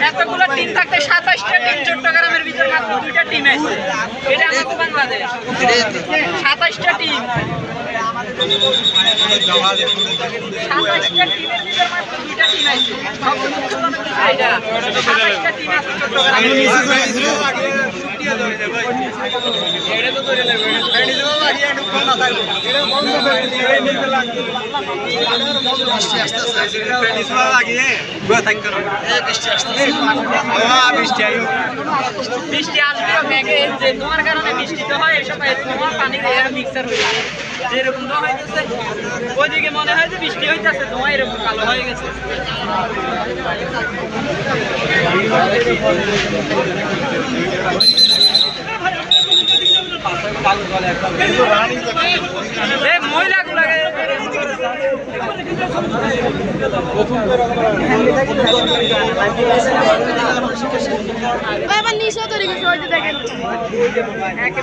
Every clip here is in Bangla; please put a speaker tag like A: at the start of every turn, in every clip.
A: এতগুলো টিম থাকতে 27টা টিম চট্টগ্রামের ভিতর মাত্র 2টা টিম আছে। এটা আমাদের বাংলাদেশ 27টা টিম 27টা টিমের ভিতর মাত্র 2টা টিম আছে। সব দুঃখজনক বিষয় এটা 27টা টিম আছে চট্টগ্রামে। বৃষ্টি আসবে মেঘে যে তোমার কারণে বৃষ্টি তো হয় এসব তোমার পানি মিক্সার হয়ে যায় যেরকম তো হইতেছে ওইদিকে মনে হয় যে বৃষ্টি হইতেছে তোমার এরকম কালো হয়ে গেছে। মহিলাগুলাকে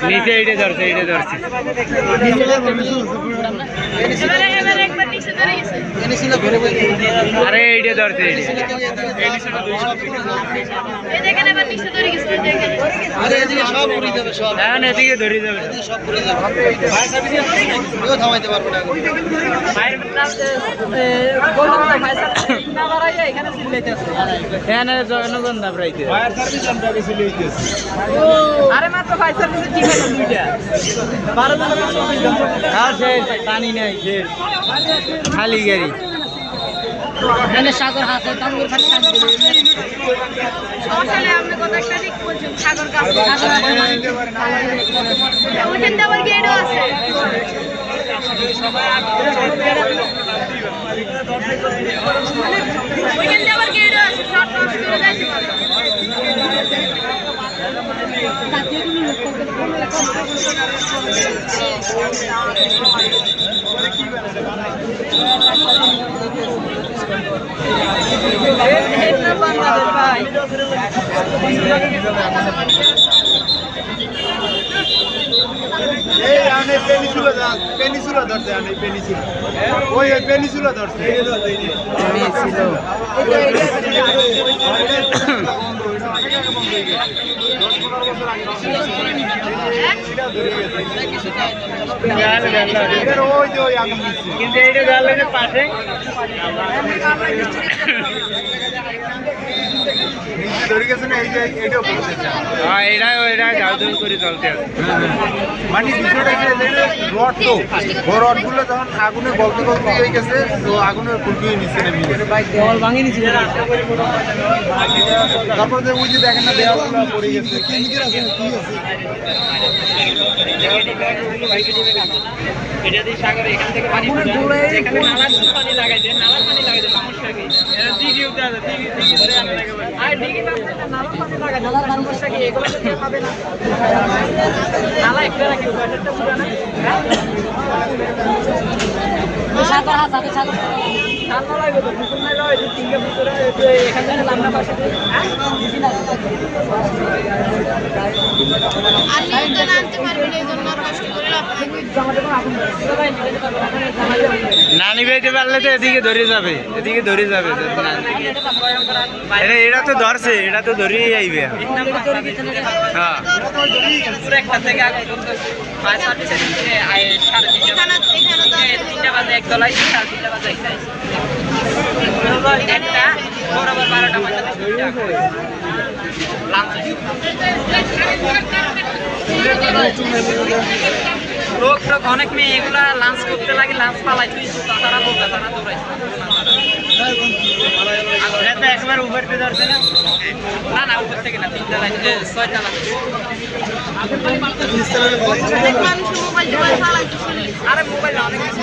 B: নিচে এইটা ধরছে আরে এইটা ধরছে এদিকে ধরে যাবে
C: থামাইতে পারবো না
B: জনগণ দাবড়াইতে
A: আরে মাত্র ফায়ার সার্ভিসের টিম আছে 2টা 12 জন
B: আর শেষ পানি নাই শেষ খালি গাড়ি
A: সাগর হাসে তাঙ্গুর খালি আসলে আপনি কথা একটা ঠিক বলছেন সাগর কাছে ওখানে আবার গেটও আছে ওখানে আবার গেটও আছে শর্ট টস করে যাইতে পারবে
C: পেনিসুলা ধরছে ওই পেনিসুলা ধরছে
B: কিন্তু এইটা গালের পাশে
C: মানে রড তো রড গুলো যখন আগুনে গলতে গলতে হয়ে গেছে তো আগুনের ফুলকিয়ে নিচ্ছে
B: ভাঙিয়ে নিচ্ছে
C: তারপরে ওই যে দেখেন না দেওয়াল পড়ে গেছে
A: এটা দিয়ে সাগরে এখান থেকে পানি এখানে নালার পানি লাগাইছে নালার পানি লাগাইছে সমস্যা কি এটা দিঘি উঠে আছে দিঘি ধরে আনা লাগে আর দিঘি না নালার পানি লাগাই নালার সমস্যা কি এগুলো তো পাবে না নালা একটা রাখি এটা পুরো না সাগর হাত সাথে সাগর নালা লাগবে তো পুকুর নাই লয় তিনটা পুকুরে এখান থেকে লামনা পাশে
D: আর তো আনতে পারবেন এই জন্য কষ্ট করে
B: না নিবাইতে পারলে তো এদিকে ধরে যাবে এটা তো ধরছে এটা তো ধরেই আইবে হ্যাঁ
A: একটা থেকে আগে ফায়ার সার্ভিসের দিকে 3টা বাজে এক দল আইছে 3টা বাজে একটা আইছে একটা বরাবর 12টা বাজে লোক অনেক মেয়ে এগুলা লাঞ্চ করতে লাগে লাঞ্চ পালাই তুই তারা বলবে তারা দৌড়াইছে
B: একবার উপর দিয়ে ধরছে না
A: না উপর থেকে না 3টা লাগে 6টা লাগে আরে মোবাইল অনেক কিছু